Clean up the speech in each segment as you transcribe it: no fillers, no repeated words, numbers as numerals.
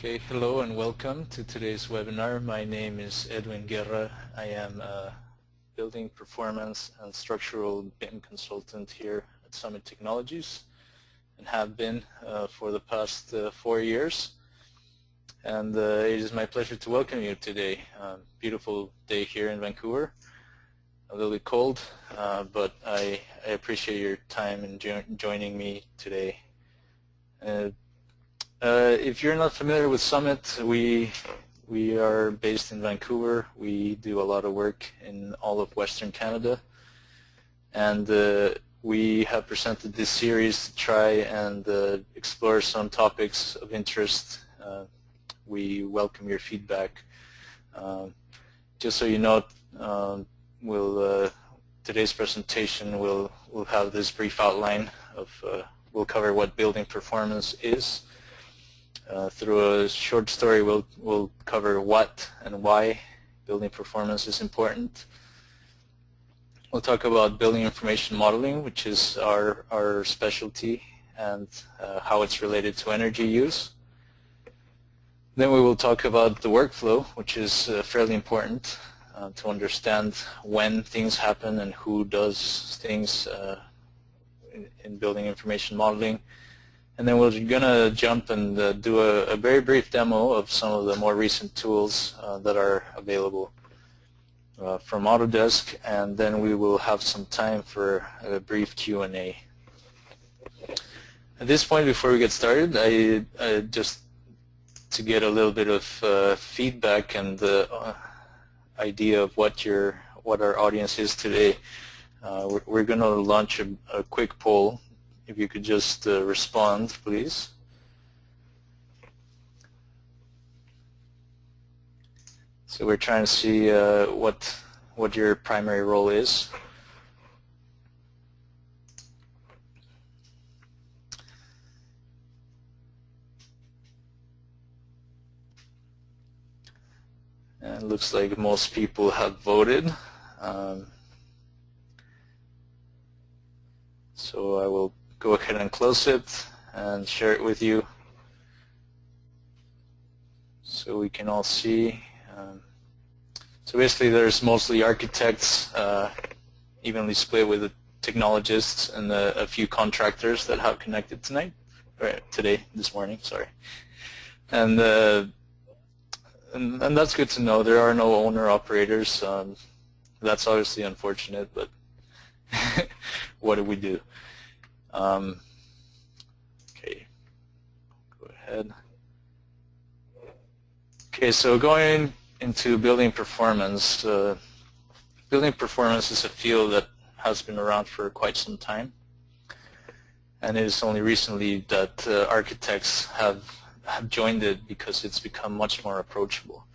Okay, hello and welcome to today's webinar. My name is Edwin Guerra. I am a building performance and structural BIM consultant here at Summit Technologies and have been for the past 4 years. And it is my pleasure to welcome you today. Beautiful day here in Vancouver. A little bit cold, but I appreciate your time in joining me today. If you're not familiar with Summit, we are based in Vancouver. We do a lot of work in all of Western Canada, and we have presented this series to try and explore some topics of interest. We welcome your feedback. Just so you know, today's presentation will have this brief outline of we'll cover what building performance is. Through a short story, we'll cover what and why building performance is important. We'll talk about building information modeling, which is our specialty, and how it's related to energy use. Then we will talk about the workflow, which is fairly important to understand when things happen and who does things in building information modeling. And then we're going to jump and do a very brief demo of some of the more recent tools that are available from Autodesk, and then we will have some time for a brief Q&A. At this point, before we get started, I just to get a little bit of feedback and the idea of what our audience is today, we're going to launch a quick poll. If you could just respond, please. So we're trying to see what your primary role is. And it looks like most people have voted. So I will go ahead and close it and share it with you so we can all see. So basically there's mostly architects, evenly split with the technologists and a few contractors that have connected this morning, sorry. And that's good to know. There are no owner-operators. That's obviously unfortunate, but what do we do? Okay, go ahead. Okay, so going into building performance. Building performance is a field that has been around for quite some time, and it is only recently that architects have joined it because it's become much more approachable.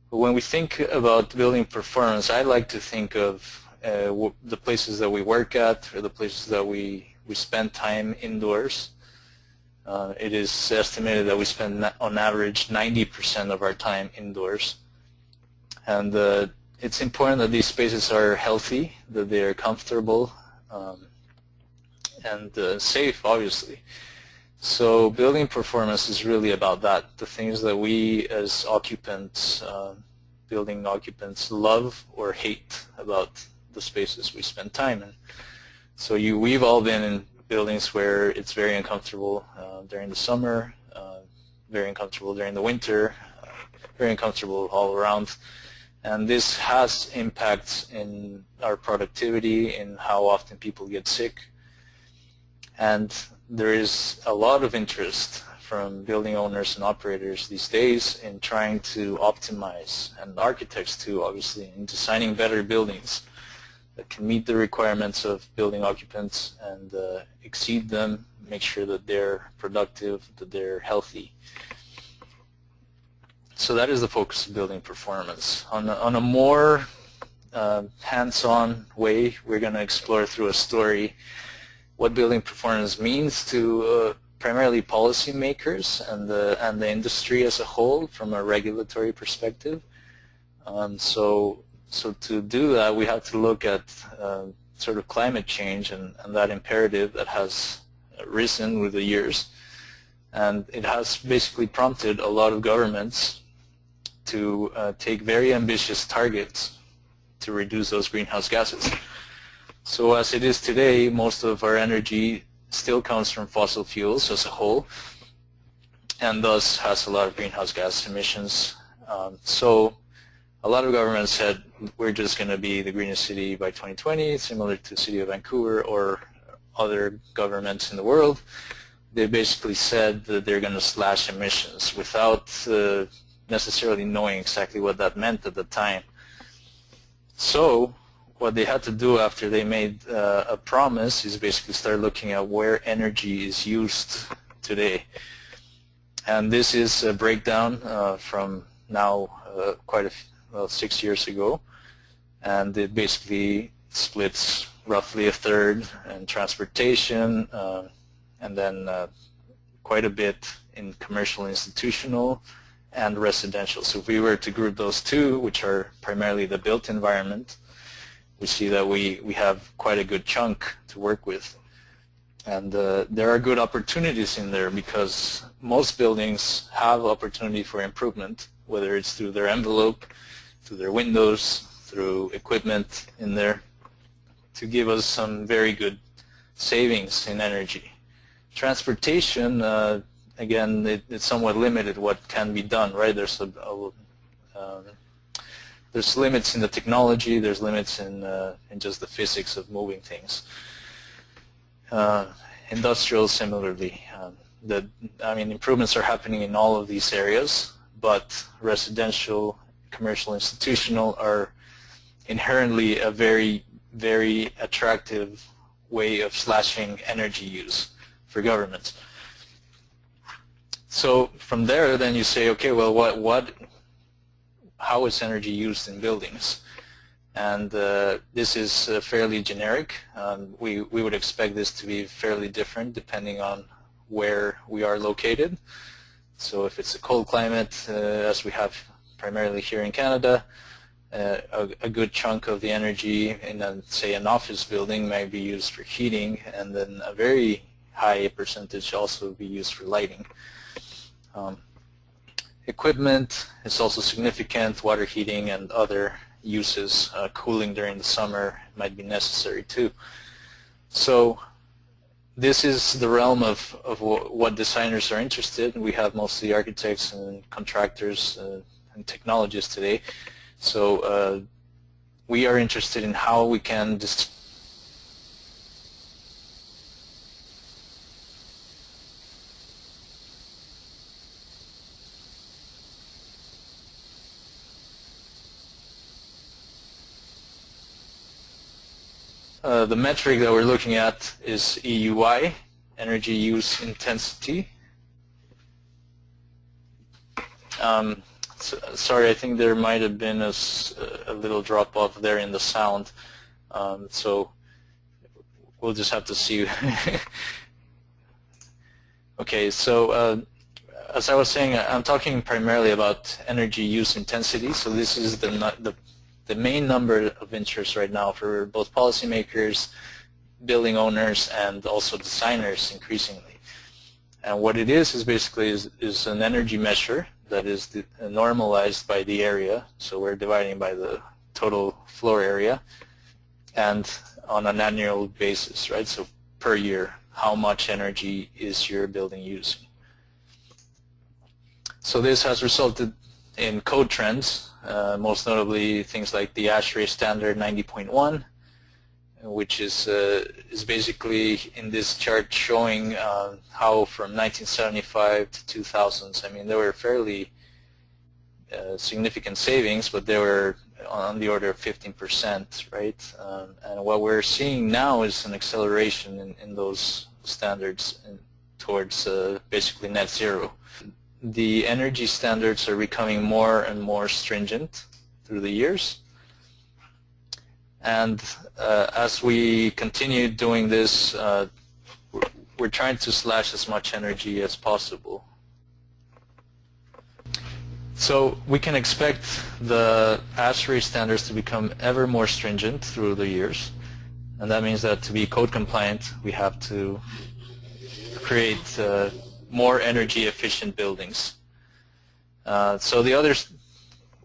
But when we think about building performance, I like to think of the places that we work at, or the places that we spend time indoors. It is estimated that we spend on average 90% of our time indoors. And it's important that these spaces are healthy, that they are comfortable, and safe, obviously. So building performance is really about that, the things that we as occupants, building occupants, love or hate about the spaces we spend time in. So we've all been in buildings where it's very uncomfortable during the summer, very uncomfortable during the winter, very uncomfortable all around. And this has impacts in our productivity, in how often people get sick. And there is a lot of interest from building owners and operators these days in trying to optimize, and architects too, obviously, in designing better buildings that can meet the requirements of building occupants and exceed them, make sure that they're productive, that they're healthy. So that is the focus of building performance. On a more hands-on way, we're going to explore through a story what building performance means to primarily policymakers and the industry as a whole from a regulatory perspective. So to do that, we have to look at sort of climate change and that imperative that has risen with the years. And it has basically prompted a lot of governments to take very ambitious targets to reduce those greenhouse gases. So as it is today, most of our energy still comes from fossil fuels as a whole, and thus has a lot of greenhouse gas emissions. So a lot of governments said, we're just going to be the greenest city by 2020, similar to the city of Vancouver or other governments in the world. They basically said that they're going to slash emissions without necessarily knowing exactly what that meant at the time. So what they had to do after they made a promise is basically start looking at where energy is used today. And this is a breakdown from now well, 6 years ago, and it basically splits roughly a third in transportation, and then quite a bit in commercial, institutional, and residential. So if we were to group those two, which are primarily the built environment, we see that we have quite a good chunk to work with. And there are good opportunities in there because most buildings have opportunity for improvement, whether it's through their envelope, through their windows, through equipment in there, to give us some very good savings in energy. Transportation, again, it's somewhat limited what can be done, right? There's limits in the technology, there's limits in just the physics of moving things. Industrial, similarly. Improvements are happening in all of these areas, but residential, commercial, institutional are inherently a very, very attractive way of slashing energy use for governments. So from there, then you say, okay, well, how is energy used in buildings? And this is fairly generic. We would expect this to be fairly different depending on where we are located. So if it's a cold climate, as we have primarily here in Canada, a good chunk of the energy in, say, an office building may be used for heating, and then a very high percentage also be used for lighting. Equipment is also significant. Water heating and other uses, cooling during the summer might be necessary too. So this is the realm of what designers are interested in. We have mostly architects and contractors and technologists today. So we are interested in how we can the metric that we're looking at is EUI, energy use intensity. Sorry, I think there might have been a little drop off there in the sound, so we'll just have to see. Okay, so as I was saying, I'm talking primarily about energy use intensity. So this is the main number of interest right now for both policymakers, building owners, and also designers increasingly. And what it is basically is an energy measure that is normalized by the area. So we're dividing by the total floor area, and on an annual basis, right? So per year, how much energy is your building using? So this has resulted in code trends, most notably things like the ASHRAE standard 90.1, which is basically in this chart showing how from 1975 to 2000s, I mean, there were fairly significant savings, but they were on the order of 15%, right? And what we're seeing now is an acceleration in those standards towards basically net zero. The energy standards are becoming more and more stringent through the years. And as we continue doing this, we're trying to slash as much energy as possible. So we can expect the ASHRAE standards to become ever more stringent through the years. And that means that to be code compliant, we have to create more energy efficient buildings. So the other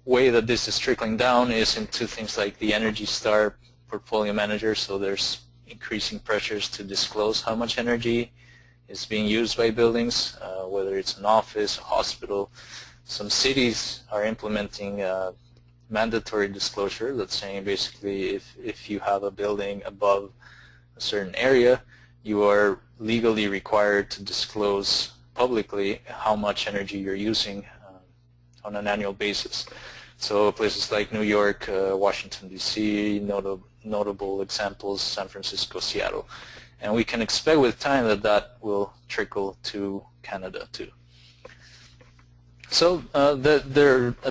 way that this is trickling down is into things like the Energy Star portfolio manager. So there's increasing pressures to disclose how much energy is being used by buildings, whether it's an office, a hospital. Some cities are implementing mandatory disclosure that's saying basically if you have a building above a certain area, you are legally required to disclose publicly how much energy you're using on an annual basis. So places like New York, Washington, D.C., notable examples, San Francisco, Seattle. And we can expect with time that that will trickle to Canada too. So at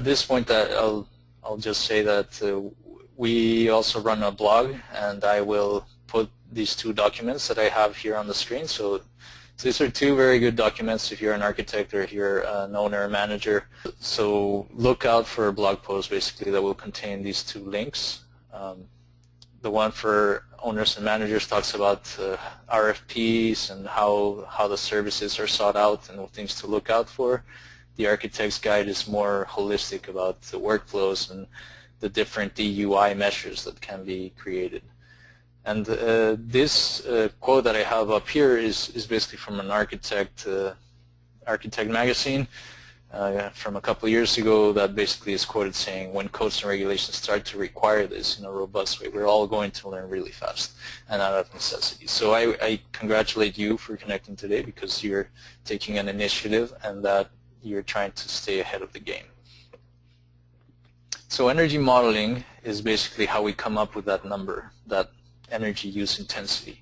this point I'll just say that we also run a blog, and I will put these two documents that I have here on the screen. So these are two very good documents if you're an architect or if you're an owner or manager. So look out for a blog post basically that will contain these two links. The one for owners and managers talks about RFPs and how the services are sought out and things to look out for. The architect's guide is more holistic about the workflows and the different DUI measures that can be created. And this quote that I have up here is basically from an architect magazine from a couple of years ago that basically is quoted saying, when codes and regulations start to require this in a robust way, we're all going to learn really fast and out of necessity. So I congratulate you for connecting today, because you're taking an initiative and that you're trying to stay ahead of the game. So energy modeling is basically how we come up with that number, that energy use intensity.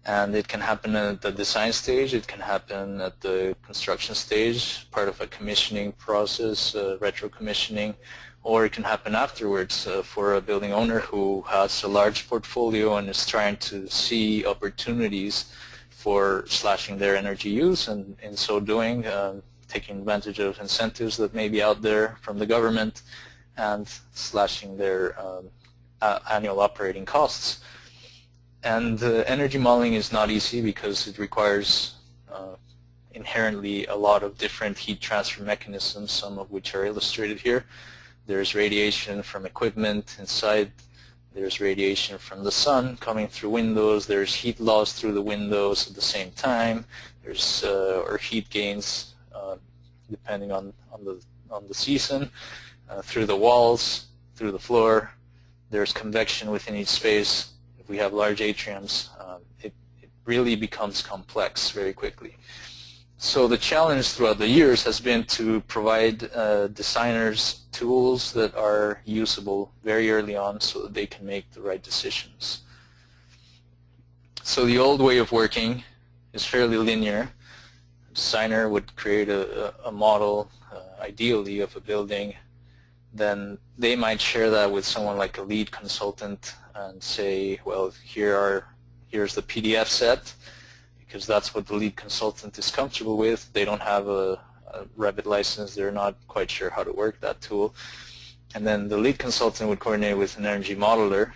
And it can happen at the design stage, it can happen at the construction stage, part of a commissioning process, retro commissioning, or it can happen afterwards for a building owner who has a large portfolio and is trying to see opportunities for slashing their energy use, and in so doing taking advantage of incentives that may be out there from the government and slashing their annual operating costs. And energy modeling is not easy because it requires inherently a lot of different heat transfer mechanisms, some of which are illustrated here. There's radiation from equipment inside, there's radiation from the sun coming through windows, there's heat loss through the windows at the same time, there's or heat gains depending on the season, through the walls, through the floor. There's convection within each space. If we have large atriums, it really becomes complex very quickly. So the challenge throughout the years has been to provide designers tools that are usable very early on so that they can make the right decisions. So the old way of working is fairly linear. A designer would create a model, ideally, of a building. Then they might share that with someone like a lead consultant and say, well, here's the PDF set, because that's what the lead consultant is comfortable with. They don't have a Revit license. They're not quite sure how to work that tool. And then the lead consultant would coordinate with an energy modeler,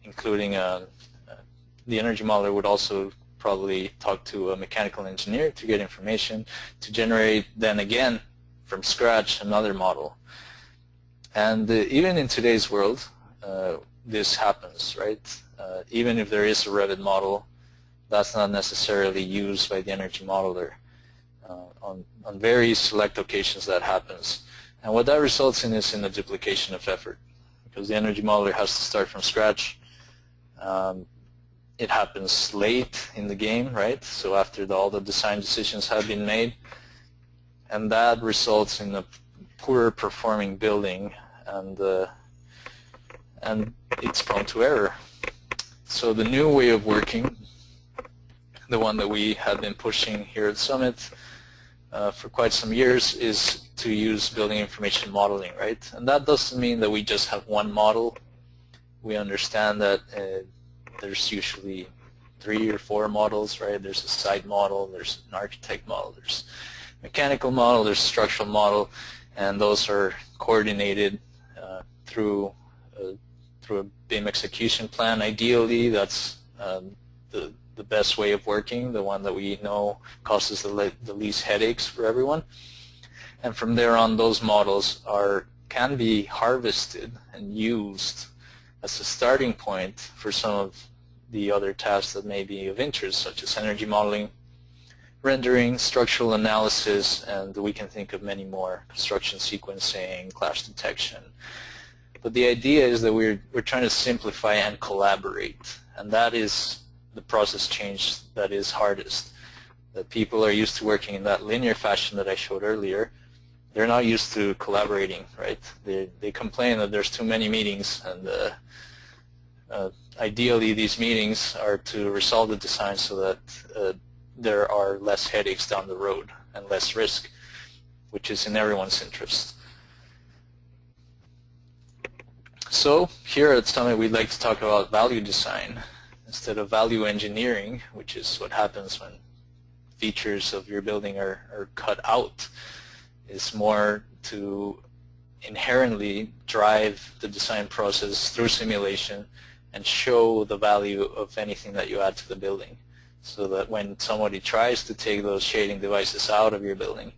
including the energy modeler would also probably talk to a mechanical engineer to get information to generate then again from scratch another model. And even in today's world, this happens, right? Even if there is a Revit model, that's not necessarily used by the energy modeler. On very select occasions that happens. And what that results in is in a duplication of effort, because the energy modeler has to start from scratch. It happens late in the game, right? So after all the design decisions have been made, and that results in a poorer performing building, and it's prone to error. So the new way of working, the one that we have been pushing here at Summit for quite some years, is to use building information modeling, right? And that doesn't mean that we just have one model. We understand that there's usually 3 or 4 models, right? There's a site model, there's an architect model, there's a mechanical model, there's a structural model, and those are coordinated through a BIM execution plan. Ideally, that's the the best way of working, the one that we know causes the least headaches for everyone. And from there on, those models can be harvested and used as a starting point for some of the other tasks that may be of interest, such as energy modeling, rendering, structural analysis, and we can think of many more, construction sequencing, clash detection. But the idea is that we're trying to simplify and collaborate, and that is the process change that is hardest. That people are used to working in that linear fashion that I showed earlier. They're not used to collaborating, right? They complain that there's too many meetings, and ideally these meetings are to resolve the design so that there are less headaches down the road and less risk, which is in everyone's interest. So here at Summit, we'd like to talk about value design instead of value engineering, which is what happens when features of your building are cut out. It's more to inherently drive the design process through simulation and show the value of anything that you add to the building, so that when somebody tries to take those shading devices out of your building,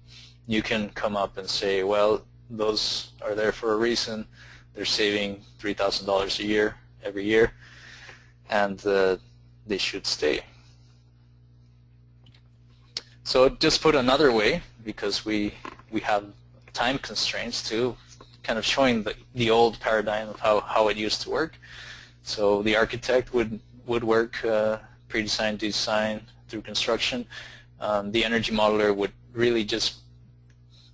you can come up and say, well, those are there for a reason. They're saving $3,000 a year, every year, and they should stay. So just put another way, because we have time constraints too, kind of showing the old paradigm of how it used to work. So the architect would work pre-design, design through construction. The energy modeler would really just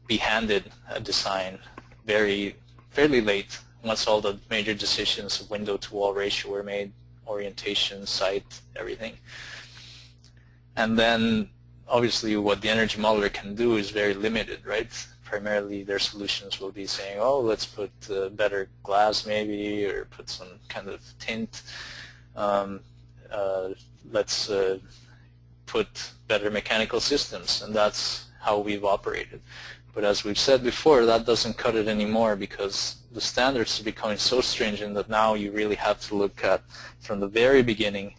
be handed a design fairly late, once all the major decisions of window to wall ratio were made, orientation, site, everything. And then obviously what the energy modeler can do is very limited, right? Primarily their solutions will be saying, oh, let's put better glass maybe, or put some kind of tint. Let's put better mechanical systems, and that's how we've operated. But as we've said before, that doesn't cut it anymore, because the standards are becoming so stringent that now you really have to look at, from the very beginning,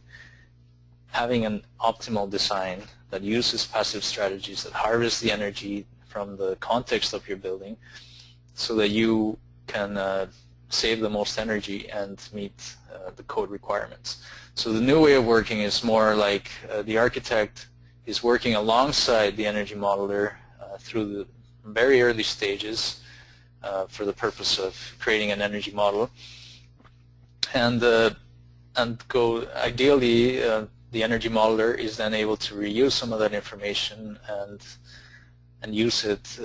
having an optimal design that uses passive strategies that harvest the energy from the context of your building so that you can save the most energy and meet the code requirements. So the new way of working is more like the architect is working alongside the energy modeler through the very early stages for the purpose of creating an energy model, and ideally the energy modeler is then able to reuse some of that information and use it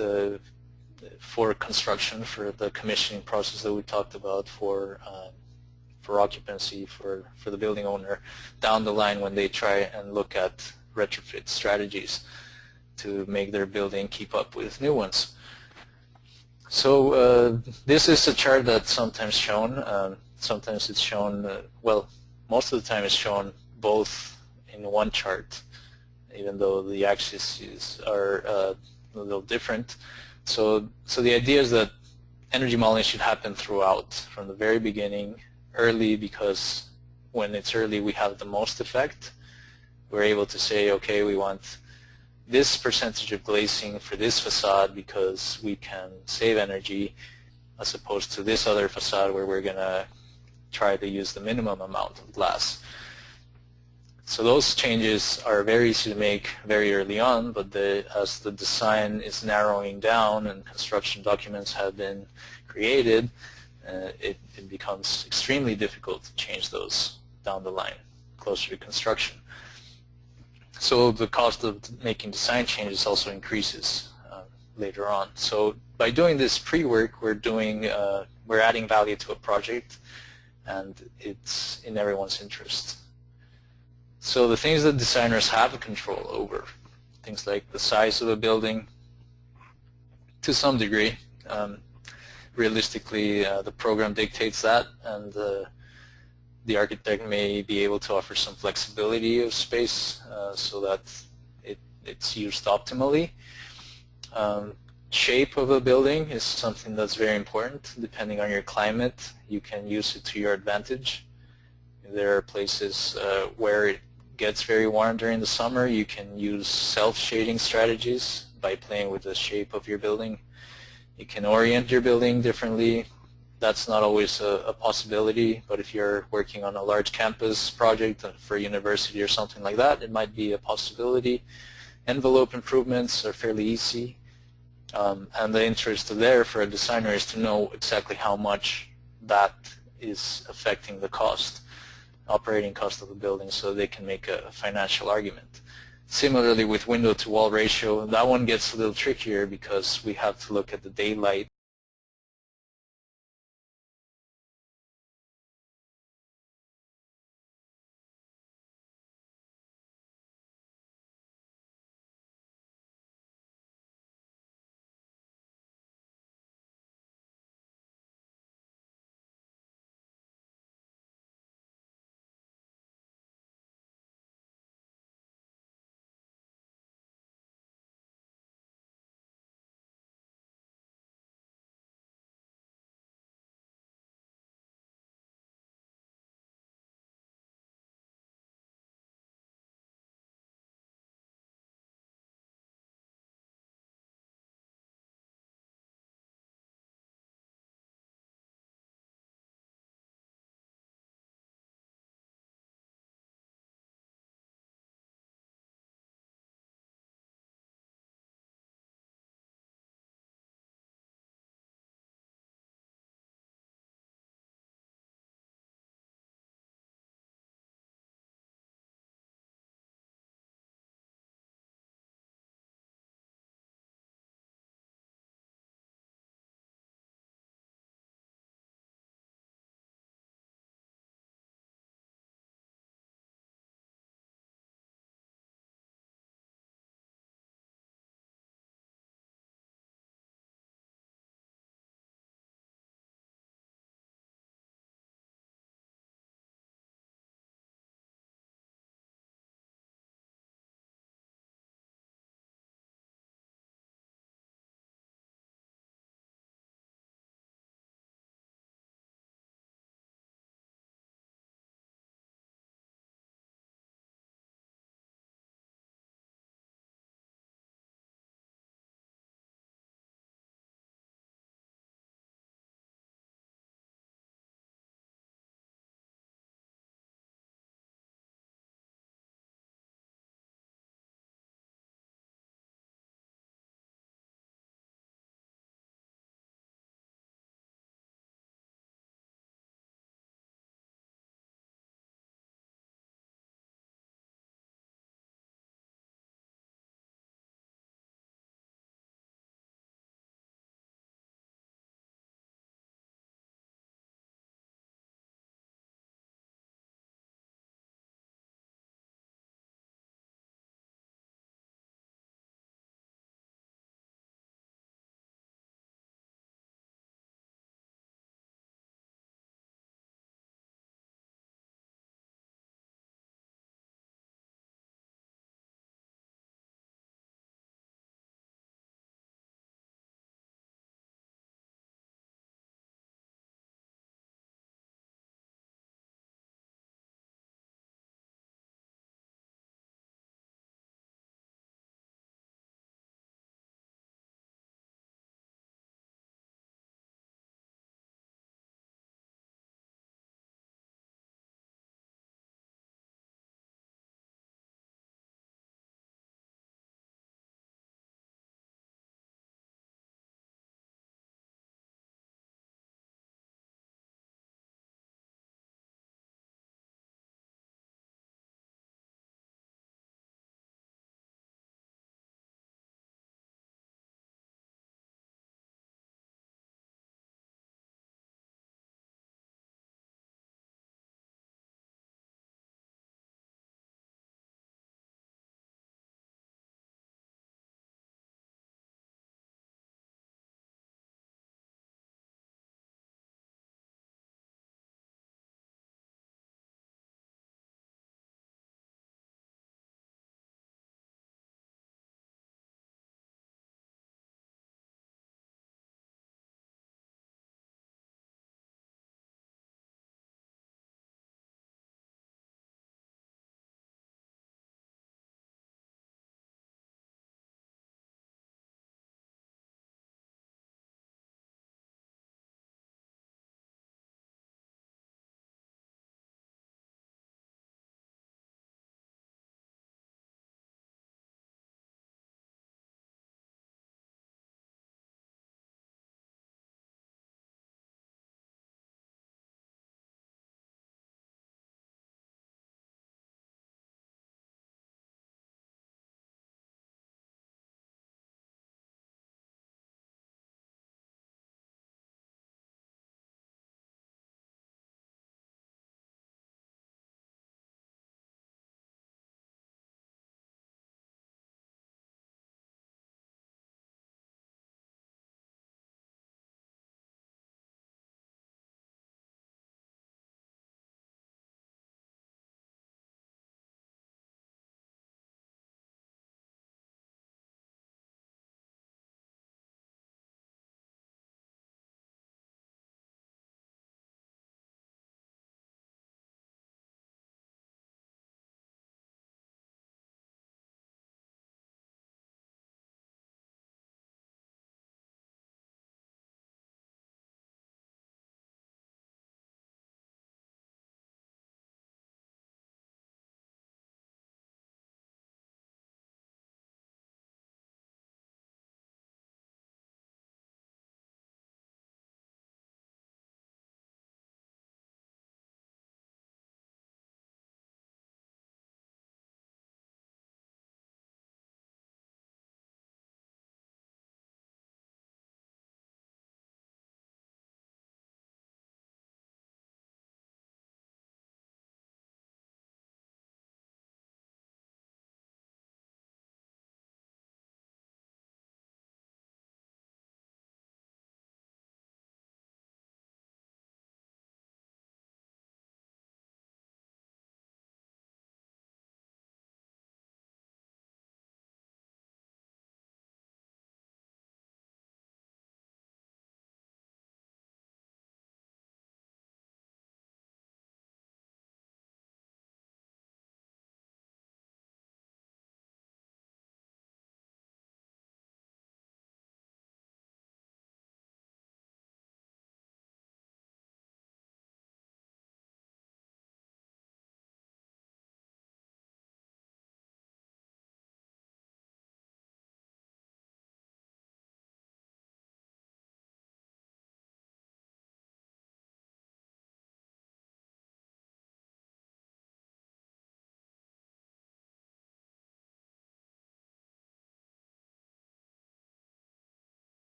for construction, for the commissioning process that we talked about, for occupancy, for the building owner down the line when they try and look at retrofit strategies to make their building keep up with new ones. So this is a chart that's sometimes shown. Sometimes it's shown, well, most of the time it's shown both in one chart, even though the axes are a little different. So the idea is that energy modeling should happen throughout, from the very beginning, early, because when it's early we have the most effect. We're able to say, okay, we want this percentage of glazing for this facade because we can save energy, as opposed to this other facade where we're going to try to use the minimum amount of glass. So those changes are very easy to make very early on, but as the design is narrowing down and construction documents have been created, it becomes extremely difficult to change those down the line, closer to construction. So the cost of making design changes also increases later on. So by doing this pre-work, we're adding value to a project, and it's in everyone's interest. So the things that designers have control over, things like the size of a building, to some degree. Realistically, the program dictates that, and the architect may be able to offer some flexibility of space so that it's used optimally. Shape of a building is something that's very important. Depending on your climate, you can use it to your advantage. There are places where gets very warm during the summer, you can use self-shading strategies by playing with the shape of your building. You can orient your building differently. That's not always a possibility, but if you're working on a large campus project for a university or something like that, it might be a possibility. Envelope improvements are fairly easy, and the interest there for a designer is to know exactly how much that is affecting the operating cost of the building, so they can make a financial argument. Similarly with window to wall ratio, that one gets a little trickier because we have to look at the daylight